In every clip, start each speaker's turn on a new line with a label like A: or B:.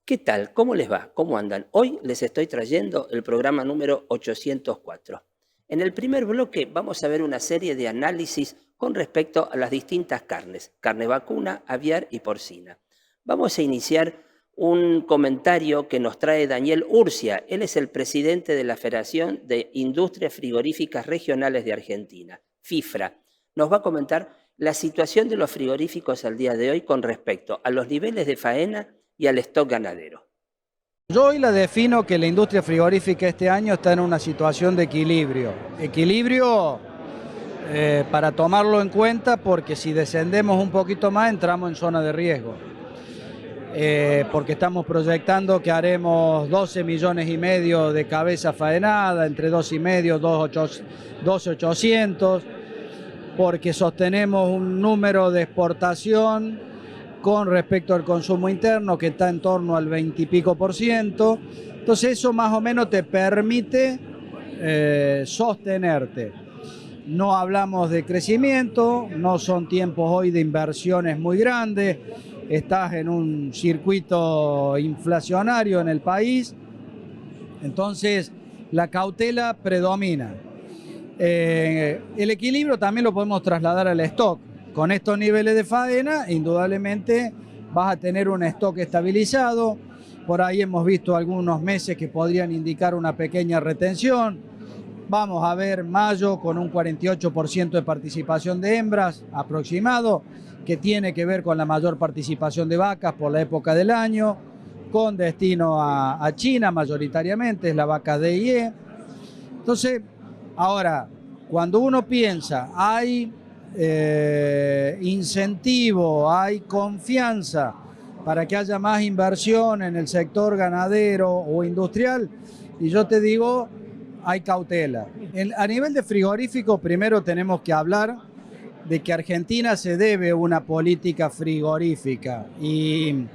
A: ¿Qué tal? ¿Cómo les va? ¿Cómo andan? Hoy les estoy trayendo el programa número 804. En el primer bloque vamos a ver una serie de análisis con respecto a las distintas carnes, carne vacuna, aviar y porcina. Vamos a iniciar un comentario que nos trae Daniel Urcia. Él es el presidente de la Federación de Industrias Frigoríficas Regionales de Argentina, FIFRA. Nos va a comentar la situación de los frigoríficos al día de hoy con respecto a los niveles de faena y al stock ganadero.
B: Yo hoy la defino que la industria frigorífica este año está en una situación de equilibrio. Equilibrio para tomarlo en cuenta porque si descendemos un poquito más entramos en zona de riesgo. Porque estamos proyectando que haremos 12 millones y medio de cabeza faenada, entre 2 y medio, 12.800, porque sostenemos un número de exportación con respecto al consumo interno que está en torno al 20 y pico %. Entonces eso más o menos te permite sostenerte. No hablamos de crecimiento, no son tiempos hoy de inversiones muy grandes, estás en un circuito inflacionario en el país, entonces la cautela predomina. El equilibrio también lo podemos trasladar al stock. Con estos niveles de faena, indudablemente vas a tener un stock estabilizado. Por ahí hemos visto algunos meses que podrían indicar una pequeña retención. Vamos a ver mayo con un 48% de participación de hembras aproximado, que tiene que ver con la mayor participación de vacas por la época del año, con destino a China mayoritariamente, es la vaca D y E. Entonces, ahora, cuando uno piensa, hay incentivo, hay confianza para que haya más inversión en el sector ganadero o industrial, y yo te digo, hay cautela. A nivel de frigorífico, primero tenemos que hablar de que Argentina se debe una política frigorífica, y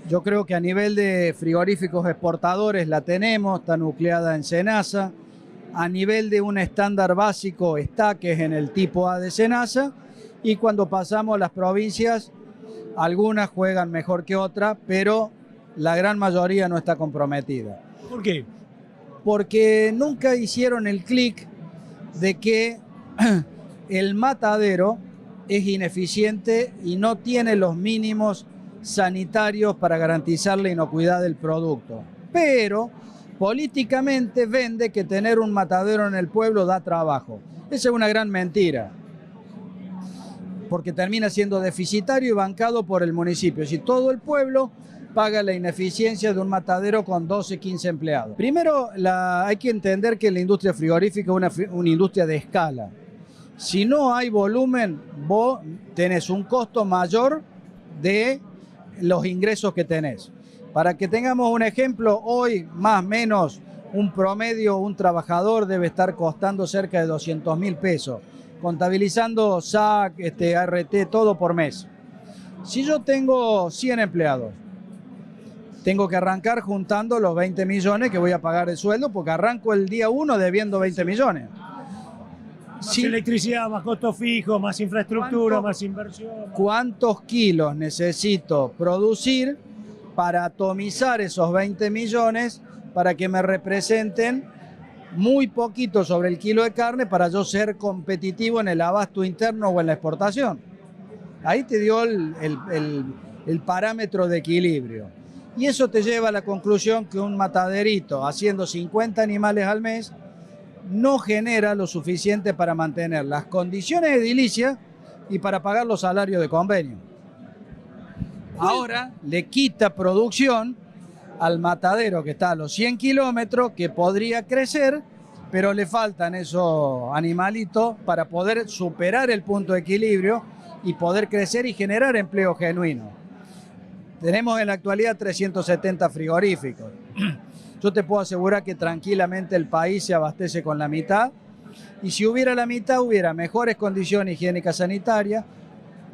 B: yo creo que a nivel de frigoríficos exportadores la tenemos, está nucleada en SENASA. A nivel de un estándar básico está, que es en el tipo A de SENASA, y cuando pasamos a las provincias, algunas juegan mejor que otras, pero la gran mayoría no está comprometida.
C: ¿Por qué?
B: Porque nunca hicieron el clic de que el matadero es ineficiente y no tiene los mínimos sanitarios para garantizar la inocuidad del producto. Pero políticamente vende que tener un matadero en el pueblo da trabajo. Esa es una gran mentira, porque termina siendo deficitario y bancado por el municipio. Si todo el pueblo paga la ineficiencia de un matadero con 12, 15 empleados. Primero, hay que entender que la industria frigorífica es una industria de escala. Si no hay volumen, vos tenés un costo mayor de los ingresos que tenés. Para que tengamos un ejemplo, hoy más o menos un promedio, un trabajador debe estar costando cerca de 200.000 pesos, contabilizando SAC, ART, todo por mes. Si yo tengo 100 empleados, tengo que arrancar juntando los 20 millones que voy a pagar de sueldo, porque arranco el día 1 debiendo 20 millones.
C: Más electricidad, más costos fijos, más infraestructura, más inversión.
B: ¿Cuántos kilos necesito producir para atomizar esos 20 millones para que me representen muy poquito sobre el kilo de carne para yo ser competitivo en el abasto interno o en la exportación? Ahí te dio el parámetro de equilibrio. Y eso te lleva a la conclusión que un mataderito haciendo 50 animales al mes no genera lo suficiente para mantener las condiciones edilicias y para pagar los salarios de convenio. Ahora le quita producción al matadero que está a los 100 kilómetros, que podría crecer, pero le faltan esos animalitos para poder superar el punto de equilibrio y poder crecer y generar empleo genuino. Tenemos en la actualidad 370 frigoríficos. Yo te puedo asegurar que tranquilamente el país se abastece con la mitad, y si hubiera la mitad, hubiera mejores condiciones higiénicas sanitarias,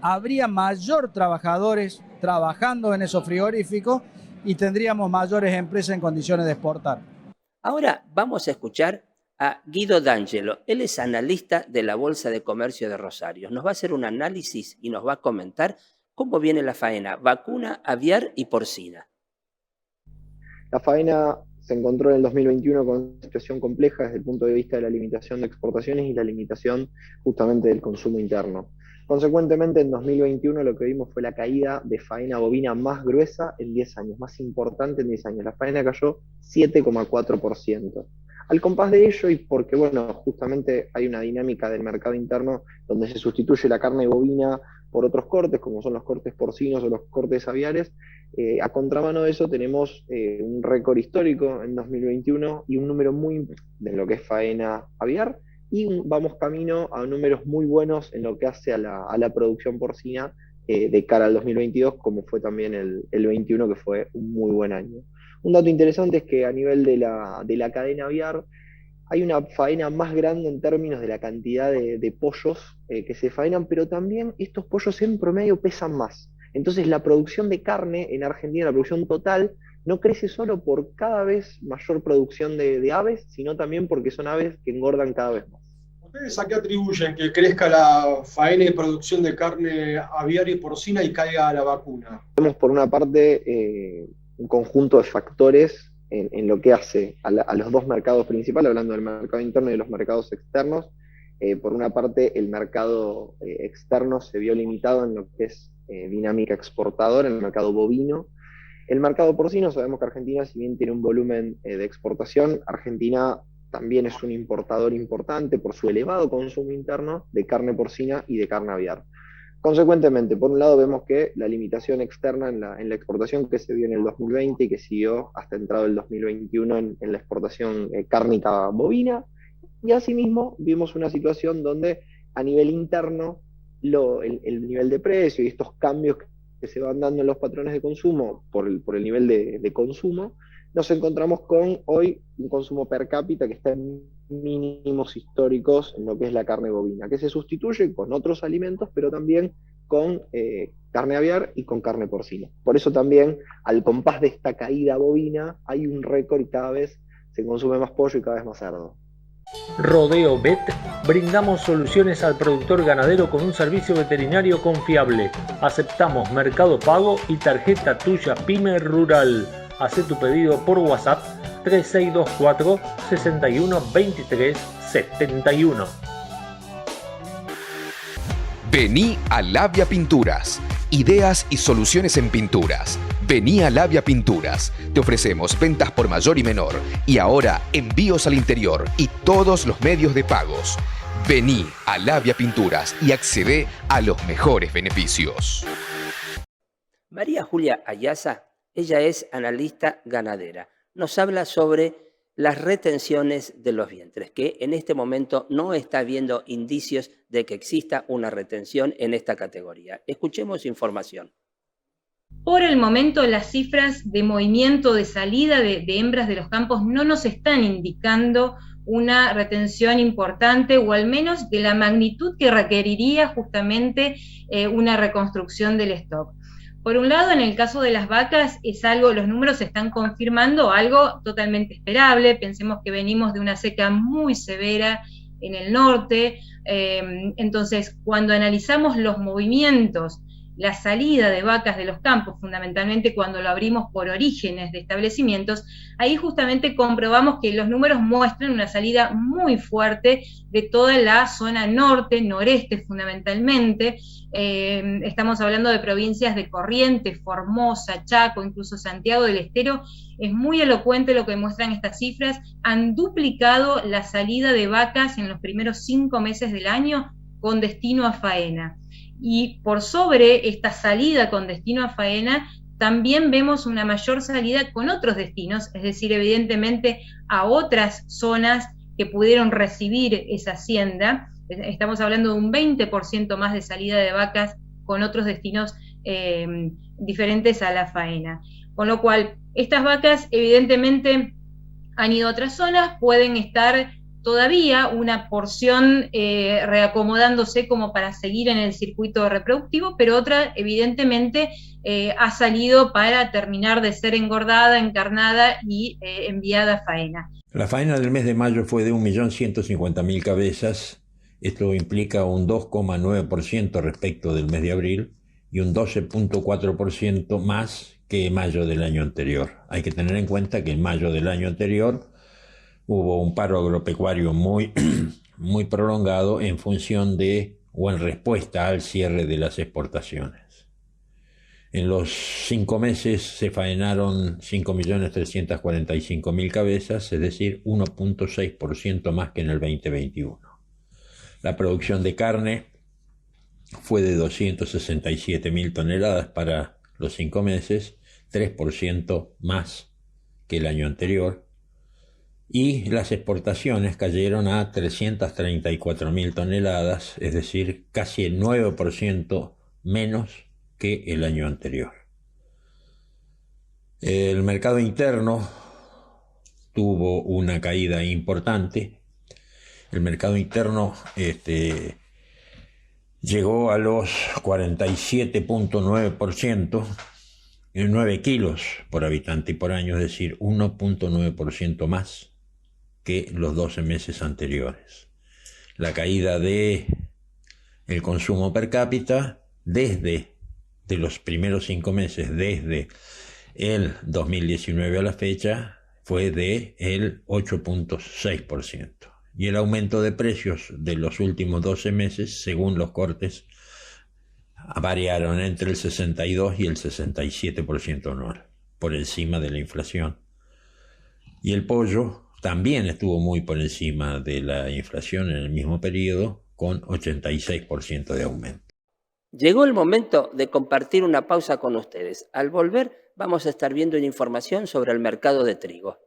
B: habría mayor trabajadores trabajando en esos frigoríficos y tendríamos mayores empresas en condiciones de exportar.
A: Ahora vamos a escuchar a Guido D'Angelo. Él es analista de la Bolsa de Comercio de Rosario. Nos va a hacer un análisis y nos va a comentar cómo viene la faena vacuna, aviar y porcina.
D: La faena se encontró en el 2021 con una situación compleja desde el punto de vista de la limitación de exportaciones y la limitación justamente del consumo interno. Consecuentemente, en 2021 lo que vimos fue la caída de faena bovina más gruesa en 10 años, más importante en 10 años. La faena cayó 7,4%. Al compás de ello, y porque, bueno, justamente hay una dinámica del mercado interno donde se sustituye la carne bovina por otros cortes, como son los cortes porcinos o los cortes aviares, a contramano de eso tenemos un récord histórico en 2021 y un número muy de lo que es faena aviar, y vamos camino a números muy buenos en lo que hace a la producción porcina de cara al 2022, como fue también el 21, que fue un muy buen año. Un dato interesante es que a nivel de la cadena aviar hay una faena más grande en términos de la cantidad de pollos que se faenan, pero también estos pollos en promedio pesan más. Entonces la producción de carne en Argentina, la producción total, no crece solo por cada vez mayor producción de aves, sino también porque son aves que engordan cada vez más.
E: ¿Ustedes a qué atribuyen que crezca la faena y producción de carne aviaria y porcina y caiga la vacuna?
D: Vemos por una parte un conjunto de factores en lo que hace a los dos mercados principales, hablando del mercado interno y de los mercados externos. Por una parte, el mercado externo se vio limitado en lo que es dinámica exportadora, en el mercado bovino. El mercado porcino, sabemos que Argentina, si bien tiene un volumen de exportación, Argentina también es un importador importante por su elevado consumo interno de carne porcina y de carne aviar. Consecuentemente, por un lado vemos que la limitación externa en la exportación que se vio en el 2020 y que siguió hasta entrado el 2021 en la exportación cárnica bovina, y asimismo vimos una situación donde a nivel interno el nivel de precio y estos cambios que se van dando en los patrones de consumo por el nivel de consumo, nos encontramos con hoy un consumo per cápita que está en mínimos históricos en lo que es la carne bovina, que se sustituye con otros alimentos, pero también con carne aviar y con carne porcina. Por eso también, al compás de esta caída bovina, hay un récord y cada vez se consume más pollo y cada vez más cerdo.
F: Rodeo Vet, brindamos soluciones al productor ganadero con un servicio veterinario confiable. Aceptamos Mercado Pago y tarjeta tuya Pyme Rural. Haz tu pedido por WhatsApp 3624 61 23 71.
G: Vení a Labia Pinturas. Ideas y soluciones en pinturas. Vení a Labia Pinturas. Te ofrecemos ventas por mayor y menor. Y ahora envíos al interior y todos los medios de pagos. Vení a Labia Pinturas y accede a los mejores beneficios.
A: María Julia Ayaza, ella es analista ganadera. Nos habla sobre las retenciones de los vientres, que en este momento no está habiendo indicios de que exista una retención en esta categoría. Escuchemos información.
H: Por el momento, las cifras de movimiento de salida de hembras de los campos no nos están indicando una retención importante, o al menos de la magnitud que requeriría justamente una reconstrucción del stock. Por un lado, en el caso de las vacas, los números están confirmando algo totalmente esperable. Pensemos que venimos de una seca muy severa en el norte, entonces cuando analizamos los movimientos, la salida de vacas de los campos, fundamentalmente cuando lo abrimos por orígenes de establecimientos, ahí justamente comprobamos que los números muestran una salida muy fuerte de toda la zona norte, noreste fundamentalmente. Estamos hablando de provincias de Corrientes, Formosa, Chaco, incluso Santiago del Estero. Es muy elocuente lo que muestran estas cifras. Han duplicado la salida de vacas en los primeros 5 meses del año con destino a faena. Y por sobre esta salida con destino a faena, también vemos una mayor salida con otros destinos, es decir, evidentemente a otras zonas que pudieron recibir esa hacienda. Estamos hablando de un 20% más de salida de vacas con otros destinos diferentes a la faena. Con lo cual, estas vacas evidentemente han ido a otras zonas, pueden estar todavía una porción reacomodándose como para seguir en el circuito reproductivo, pero otra evidentemente ha salido para terminar de ser engordada, encarnada y enviada a faena.
I: La faena del mes de mayo fue de 1.150.000 cabezas. Esto implica un 2,9% respecto del mes de abril y un 12.4% más que mayo del año anterior. Hay que tener en cuenta que en mayo del año anterior hubo un paro agropecuario muy prolongado en función de o en respuesta al cierre de las exportaciones. En los 5 meses se faenaron 5.345.000 cabezas, es decir, 1.6% más que en el 2021. La producción de carne fue de 267.000 toneladas para los 5 meses, 3% más que el año anterior. Y las exportaciones cayeron a 334.000 toneladas, es decir, casi el 9% menos que el año anterior. El mercado interno tuvo una caída importante. El mercado interno llegó a los 47.9%, 9 kilos por habitante y por año, es decir, 1.9% más que los 12 meses anteriores. La caída de el consumo per cápita desde los primeros 5 meses, desde el 2019 a la fecha, fue de el 8.6%. Y el aumento de precios de los últimos 12 meses, según los cortes, variaron entre el 62 y el 67% anual, por encima de la inflación. Y el pollo también estuvo muy por encima de la inflación en el mismo periodo, con 86% de aumento.
A: Llegó el momento de compartir una pausa con ustedes. Al volver vamos a estar viendo una información sobre el mercado de trigo.